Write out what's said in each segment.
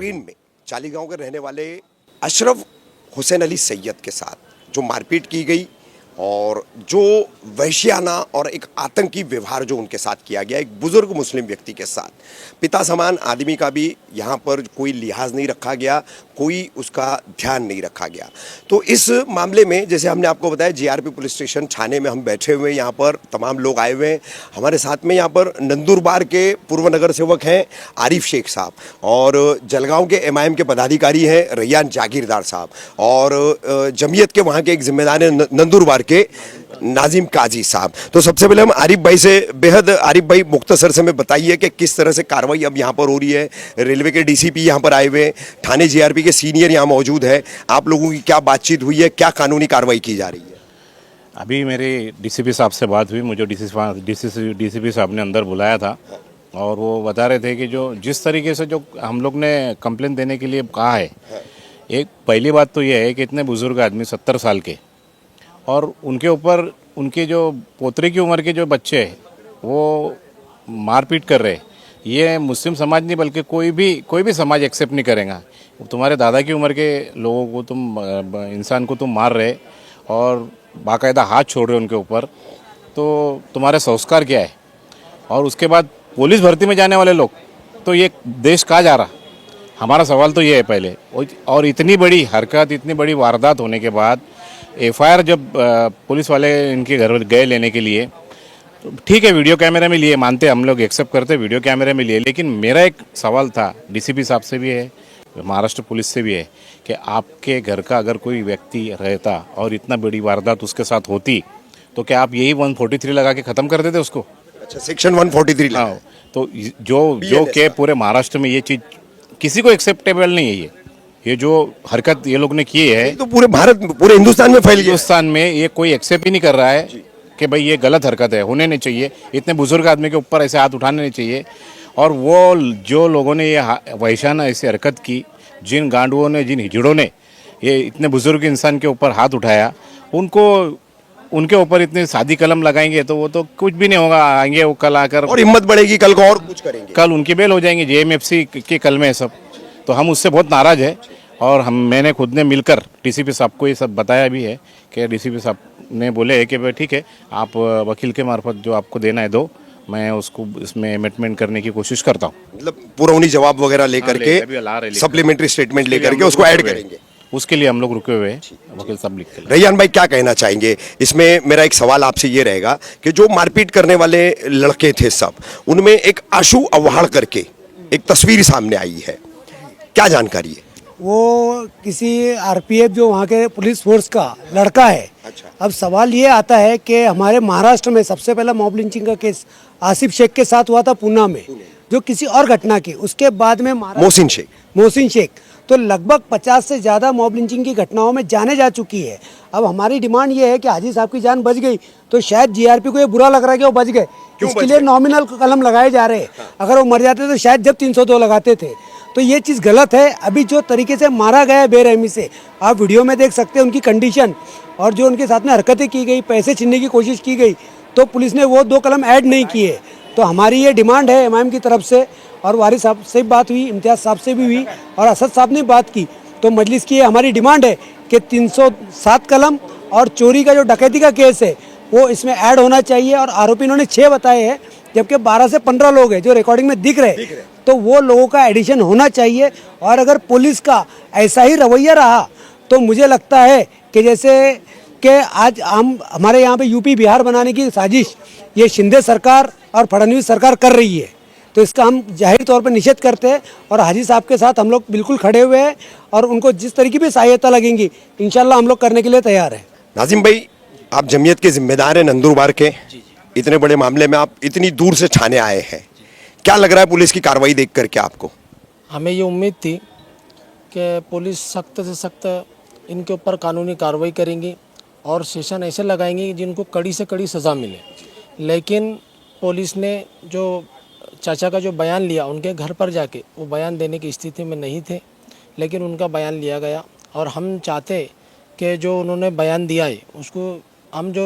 Bahrain में चालीगांव के रहने वाले अशरफ हुसैन अली सैयद के साथ जो मारपीट की गई और जो वहशियाना और एक आतंकी व्यवहार जो उनके साथ किया गया एक बुजुर्ग मुस्लिम व्यक्ति के साथ, पिता समान आदमी का भी यहाँ पर कोई लिहाज नहीं रखा गया, कोई उसका ध्यान नहीं रखा गया। तो इस मामले में जैसे हमने आपको बताया जीआरपी पुलिस स्टेशन थाने में हम बैठे हुए हैं, यहाँ पर तमाम लोग आए हुए हैं। हमारे साथ में यहाँ पर नंदुरबार के पूर्व नगर सेवक हैं आरिफ शेख साहब और जलगांव के एमआईएम के पदाधिकारी हैं रैयान जागीरदार साहब और जमीयत के वहाँ के एक जिम्मेदार हैं नंदुरबार के नाजिम काजी साहब। तो सबसे पहले हम आरिफ भाई से आरिफ भाई मुख्तसर से हमें बताइए कि किस तरह से कार्रवाई अब यहाँ पर हो रही है। रेलवे के डीसीपी यहाँ पर आए हुए हैं, थाने जीआरपी के सीनियर यहाँ मौजूद है, आप लोगों की क्या बातचीत हुई है, क्या कानूनी कार्रवाई की जा रही है? अभी मेरी डीसीपी साहब से बात हुई, मुझे डीसीपी साहब ने अंदर बुलाया था और वो बता रहे थे कि जो जिस तरीके से जो हम लोग ने कंप्लेन देने के लिए कहा है, एक पहली बात तो ये है कि इतने बुजुर्ग आदमी 70 साल के और उनके ऊपर उनके जो पोतरे की उम्र के जो बच्चे हैं वो मारपीट कर रहे, ये मुस्लिम समाज नहीं बल्कि कोई भी समाज एक्सेप्ट नहीं करेगा। तुम्हारे दादा की उम्र के लोगों को इंसान को तुम मार रहे और बाकायदा हाथ छोड़ रहे उनके ऊपर, तो तुम्हारे संस्कार क्या है? और उसके बाद पुलिस भर्ती में जाने वाले लोग, तो ये देश कहाँ जा रहा? हमारा सवाल तो ये है पहले। और इतनी बड़ी हरकत, इतनी बड़ी वारदात होने के बाद एफआईआर जब पुलिस वाले इनके घर गए लेने के लिए, तो ठीक है वीडियो कैमरे में लिए, मानते हम लोग एक्सेप्ट करते वीडियो कैमरे में लिए, लेकिन मेरा एक सवाल था डीसीपी साहब से भी है, महाराष्ट्र पुलिस से भी है कि आपके घर का अगर कोई व्यक्ति रहता और इतना बड़ी वारदात उसके साथ होती तो क्या आप यही 143 लगा के ख़त्म कर देते उसको? अच्छा, सेक्शन 143 लगा। हाँ, तो जो के पूरे महाराष्ट्र में ये चीज़ किसी को एक्सेप्टेबल नहीं है। ये जो हरकत ये लोग ने की है तो पूरे भारत, पूरे हिंदुस्तान में फैल गया। हिंदुस्तान में ये कोई एक्सेप्ट ही नहीं कर रहा है कि भाई ये गलत हरकत है, होने नहीं चाहिए। इतने बुजुर्ग आदमी के ऊपर ऐसे हाथ उठाने नहीं चाहिए। और वो जो लोगों ने ये वहशाना ऐसी हरकत की, जिन गांडुओं ने, जिन हिजड़ों ने ये इतने बुजुर्ग इंसान के ऊपर हाथ उठाया, उनके ऊपर इतने सादी कलम लगाएंगे तो वो तो कुछ भी नहीं होगा। आएंगे वो कल आकर और हिम्मत बढ़ेगी, कल को और कुछ करेंगे, कल उनकी बेल हो जाएंगे जेएमएफसी के कल में सब। तो हम उससे बहुत नाराज़ है और मैंने खुद ने मिलकर डीसीपी साहब को ये सब बताया भी है कि डीसीपी साहब ने बोले कि भाई ठीक है, आप वकील के मार्फत जो आपको देना है दो, मैं उसको इसमें अमेंडमेंट करने की कोशिश करता हूँ। मतलब पुरौनी जवाब वगैरह लेकर के, सप्लीमेंट्री स्टेटमेंट लेकर के उसको ऐड करेंगे। उसके लिए हम लोग रुके हुए हैं, वकील साहब लिख के। रैयान भाई क्या कहना चाहेंगे इसमें? मेरा एक सवाल आपसे ये रहेगा कि जो मारपीट करने वाले लड़के थे सब, उनमें एक आशु अव्हाड़ करके एक तस्वीर सामने आई है, क्या जानकारी है? वो किसी आरपीएफ जो वहाँ के पुलिस फोर्स का लड़का है। अच्छा। अब सवाल ये आता है कि हमारे महाराष्ट्र में सबसे पहला मॉब लिंचिंग का केस आसिफ शेख के साथ हुआ था पूना में, जो किसी और घटना की, उसके बाद में मोहसिन शेख तो लगभग 50 से ज़्यादा मॉब लिंचिंग की घटनाओं में जाने जा चुकी है। अब हमारी डिमांड ये है कि हाजी साहब की जान बच गई, तो शायद जीआरपी को ये बुरा लग रहा है कि वो बच गए, इसके लिए नॉमिनल कलम लगाए जा रहे हैं। अगर वो मर जाते तो शायद जब 302 लगाते थे। तो ये चीज़ गलत है। अभी जो तरीके से मारा गया है बेरहमी से, आप वीडियो में देख सकते हैं उनकी कंडीशन, और जो उनके साथ में हरकतें की गई, पैसे छीनने की कोशिश की गई, तो पुलिस ने वो 2 कलम ऐड नहीं किए। तो हमारी ये डिमांड है एमआईएम की तरफ से, और वारिस साहब से बात हुई, इम्तियाज़ साहब से भी हुई, और असद साहब ने बात की। तो मजलिस की हमारी डिमांड है कि 307 कलम और चोरी का जो डकैती का केस है वो इसमें ऐड होना चाहिए। और आरोपी इन्होंने 6 बताए हैं, जबकि 12 से 15 लोग हैं जो रिकॉर्डिंग में दिख रहे, तो वो लोगों का एडिशन होना चाहिए। और अगर पुलिस का ऐसा ही रवैया रहा तो मुझे लगता है कि जैसे कि आज हम हमारे यहाँ पे यूपी बिहार बनाने की साजिश ये शिंदे सरकार और फडणवीस सरकार कर रही है, तो इसका हम जाहिर तौर पर निषेध करते हैं। और हाजी साहब के साथ हम लोग बिल्कुल खड़े हुए हैं, और उनको जिस तरीके की सहायता लगेंगी इंशाल्लाह हम लोग करने के लिए तैयार हैं। नाजिम भाई, आप जमीयत के जिम्मेदार हैं नंदुरबार के, इतने बड़े मामले में आप इतनी दूर से थाने आए हैं, क्या लग रहा है पुलिस की कार्रवाई देख करके आपको? हमें ये उम्मीद थी कि पुलिस सख्त से सख्त इनके ऊपर कानूनी कार्रवाई करेंगी और सेशन ऐसे लगाएंगे जिनको कड़ी से कड़ी सज़ा मिले। लेकिन पुलिस ने जो चाचा का जो बयान लिया, उनके घर पर जाके वो बयान देने की स्थिति में नहीं थे, लेकिन उनका बयान लिया गया। और हम चाहते कि जो उन्होंने बयान दिया है उसको हम जो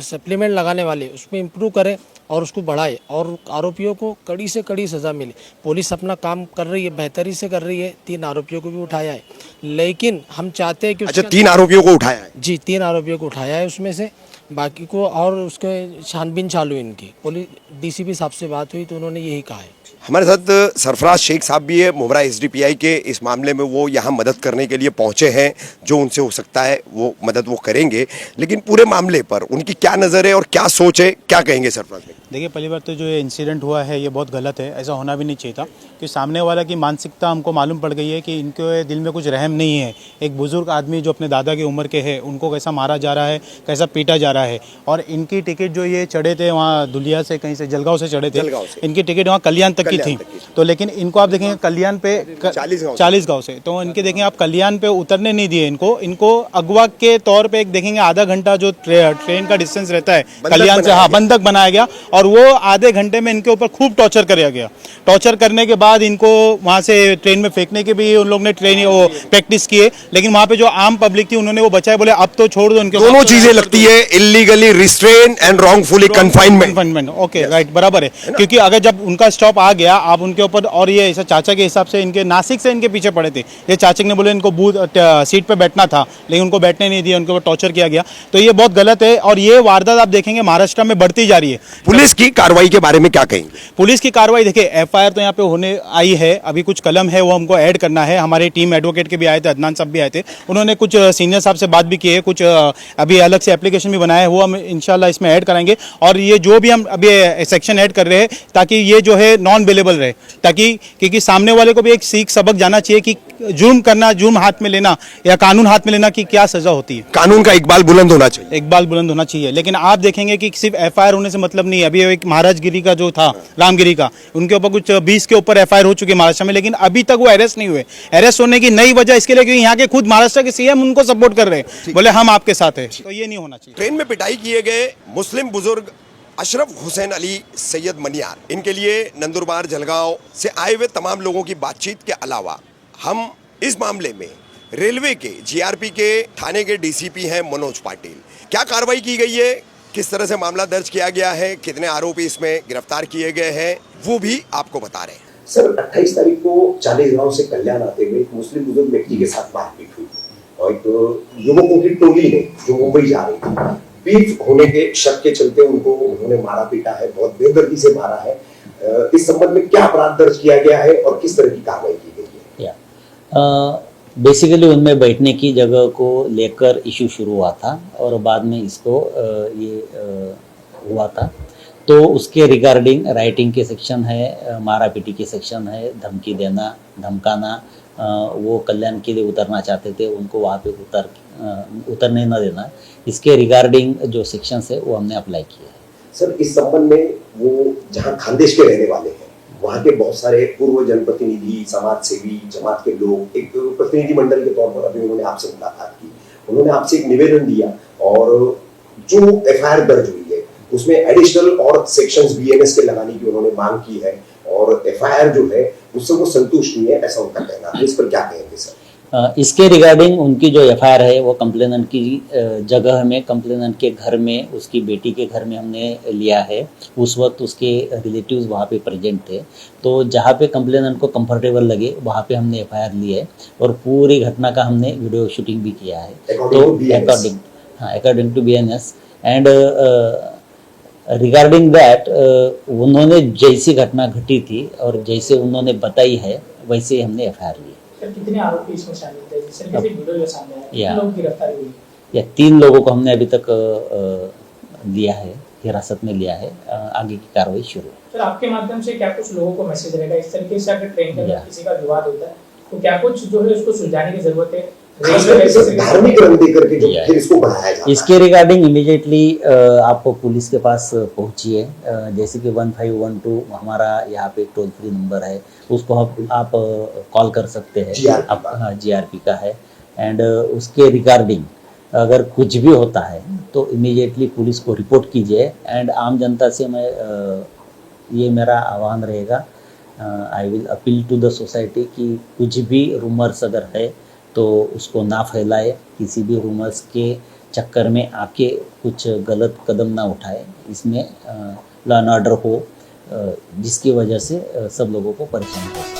सप्लीमेंट लगाने वाले उसमें इम्प्रूव करें, और उसको बढ़ाए और आरोपियों को कड़ी से कड़ी सज़ा मिले। पुलिस अपना काम कर रही है, बेहतरी से कर रही है, 3 आरोपियों को भी उठाया है, लेकिन हम चाहते हैं कि अच्छा, 3 आरोपियों को उठाया है। जी 3 आरोपियों को उठाया है उसमें से, बाकी को और उसके छानबीन चालू है इनकी। पुलिस डीसीपी साहब से बात हुई तो उन्होंने यही कहा है। हमारे साथ सरफराज शेख साहब भी है, मुहरा एसडीपीआई के। इस मामले में वो यहाँ मदद करने के लिए पहुँचे हैं, जो उनसे हो सकता है वो मदद वो करेंगे। लेकिन पूरे मामले पर उनकी क्या नज़र है और क्या सोच है, क्या कहेंगे सरफराज भाई? देखिए, पहली बात तो जो ये इंसिडेंट हुआ है ये बहुत गलत है, ऐसा होना भी नहीं चाहिए था। कि सामने वाला की मानसिकता हमको मालूम पड़ गई है कि इनके दिल में कुछ रहम नहीं है। एक बुजुर्ग आदमी जो अपने दादा की उम्र के हैं, उनको कैसा मारा जा रहा है, कैसा पीटा जा रहा है। और इनकी टिकट जो ये चढ़े थे वहाँ दुलिया से, कहीं से जलगांव से चढ़े थे, इनकी टिकट वहाँ कल्याण तक की थी। तो लेकिन इनको आप देखेंगे कल्याण पे 40 गाँव से, तो इनके देखेंगे आप कल्याण पे उतरने नहीं दिए इनको अगवा के तौर पे एक देखेंगे आधा घंटा जो ट्रेन का डिस्टेंस रहता है कल्याण से, हाँ, बंधक बनाया गया और वो आधे घंटे में इनके ऊपर खूब टॉर्चर किया गया। टॉर्चर करने के बाद इनको वहाँ से ट्रेन में फेंकने के भी उन लोग ने वो प्रैक्टिस किए, लेकिन वहाँ पे जो आम पब्लिक थी उन्होंने वो बचाए, बोले अब तो छोड़ दो इनके। दोनों चीजें लगती है, illegally restrain and wrongfully confinement. Okay, right, बराबर है। क्योंकि अगर जब उनका स्टॉप आ गया आप उनके ऊपर, और ये ऐसा चाचा के हिसाब से इनके नासिक से इनके पीछे पड़े थे, ये चाचा ने बोले इनको सीट पे बैठना था लेकिन उनको बैठने नहीं दिया, उनके ऊपर टॉर्चर किया गया। तो ये बहुत गलत है और ये वारदात आप देखेंगे महाराष्ट्र में बढ़ती जा रही है। पुलिस की कार्रवाई के बारे में क्या कहेंगे? पुलिस की कार्रवाई देखिए, एफआईआर तो यहाँ पे होने आई है, अभी कुछ कलम है वो हमको ऐड करना है। हमारी टीम एडवोकेट के भी आए थे, अदनान साहब भी आए थे, उन्होंने कुछ सीनियर साहब से बात भी की है, कुछ अभी अलग से एप्लीकेशन भी बनाया है, वो हम इंशाल्लाह इसमें ऐड कराएंगे। और ये जो भी हम अभी सेक्शन ऐड कर रहे हैं ताकि ये जो है नॉन बेलेबल रहे, ताकि क्योंकि सामने वाले को भी एक सीख सबक जाना चाहिए कि जुर्म करना, जुर्म हाथ में लेना या कानून हाथ में लेना की क्या सजा होती है। कानून का इकबाल बुलंद होना चाहिए, इकबाल बुलंद होना चाहिए। लेकिन आप देखेंगे कि सिर्फ एफआईआर होने से मतलब नहीं है। अभी एक महाराजगिरी का जो था, रामगिरी का, उनके ऊपर कुछ 20 के ऊपर एफआईआर हो चुकी है महाराष्ट्र में, लेकिन अभी तक वो अरेस्ट नहीं हुए। अरेस्ट होने की नई वजह इसके लिए क्योंकि यहाँ के खुद महाराष्ट्र के सीएम उनको सपोर्ट कर रहे हैं, बोले हम आपके साथ हैं। तो ये नहीं होना चाहिए। ट्रेन में पिटाई किए गए मुस्लिम बुजुर्ग अशरफ हुसैन अली सैयद मनियार, इनके लिए नंदुरबार जलगांव से आए हुए तमाम लोगों की बातचीत के अलावा हम इस मामले में रेलवे के जीआरपी के थाने के डीसीपी हैं मनोज पाटिल, क्या कार्रवाई की गई है, किस तरह से मामला दर्ज किया गया है, कितने आरोपी इसमें गिरफ्तार किए गए हैं, वो भी आपको बता रहे हैं। सर, 28 तारीख को 40 गांव से कल्याण आते हुए एक मुस्लिम बुजुर्ग व्यक्ति के साथ मारपीट हुई और एक युवकों की टोली ने जो मुंबई जा रही थी, बीफ होने के शक के चलते उनको उन्होंने मारा पीटा है, बहुत बेदर्दी से मारा है। इस संबंध में क्या अपराध दर्ज किया गया है और किस तरह की कार्रवाई की गई है? बेसिकली उनमें बैठने की जगह को लेकर इशू शुरू हुआ था और बाद में इसको हुआ था। तो उसके रिगार्डिंग राइटिंग के सेक्शन है, मारा पीटी के सेक्शन है, धमकी देना, धमकाना, वो कल्याण के लिए उतरना चाहते थे उनको वहाँ पे उतरने न देना, इसके रिगार्डिंग जो सेक्शंस है वो हमने अप्लाई किए हैं। सर, इस संबंध में वो जहाँ खानदेश के रहने वाले हैं, वहाँ के बहुत सारे पूर्व जनप्रतिनिधि, समाज सेवी, जमात के लोग एक प्रतिनिधि मंडल के तौर पर अभी उन्होंने आपसे मुलाकात की, उन्होंने आपसे एक निवेदन दिया और जो एफआईआर दर्ज हुई है उसमें एडिशनल और सेक्शंस बीएनएस के लगाने की उन्होंने मांग की है और एफआईआर जो है उससे वो संतुष्ट नहीं है, ऐसा उनका कहना है। इस पर क्या कहेंगे सर? इसके रिगार्डिंग उनकी जो एफआईआर है वो कंप्लेनेंट की जगह में, कंप्लेनेंट के घर में, उसकी बेटी के घर में हमने लिया है। उस वक्त उसके रिलेटिव्स वहाँ पे प्रेजेंट थे, तो जहाँ पे कंप्लेनेंट को कंफर्टेबल लगे वहाँ पे हमने एफआईआर ली है और पूरी घटना का हमने वीडियो शूटिंग भी किया है। तो according to BNS and regarding that उन्होंने जैसी घटना घटी थी और जैसे उन्होंने बताई है वैसे ही हमने एफआईआर ली। कितने आरोपी इसमें शामिल थे? जिस तरीके से वीडियो जो सामने आया, कितने लोग गिरफ्तारी हुई? या 3 लोगों को हमने अभी तक लिया है, हिरासत में लिया है, आगे की कार्रवाई शुरू है। सर, आपके माध्यम से क्या कुछ लोगों को मैसेज रहेगा इस तरीके से अगर ट्रेन के अंदर किसी का विवाद होता है तो क्या कुछ जो है उसको सुलझाने की जरूरत है? धार्मिक रंग देकर के जो फिर इसको बढ़ाया जाता है। इसके रिगार्डिंग इमीडिएटली आप पुलिस के पास पहुंचिए, जैसे कि 1512 हमारा यहाँ पे टोल फ्री नंबर है, उसको आप कॉल कर सकते हैं। जीआरपी का है एंड उसके रिगार्डिंग अगर कुछ भी होता है तो इमीडिएटली पुलिस को रिपोर्ट कीजिए। एंड आम जनता से मैं ये मेरा आह्वान रहेगा, I will appeal to the society कि कुछ भी रूमर्स अगर है तो उसको ना फैलाए, किसी भी रूमर्स के चक्कर में आके कुछ गलत कदम ना उठाए। इसमें लॉ एंड ऑर्डर हो, जिसकी वजह से सब लोगों को परेशानी हो सकती है।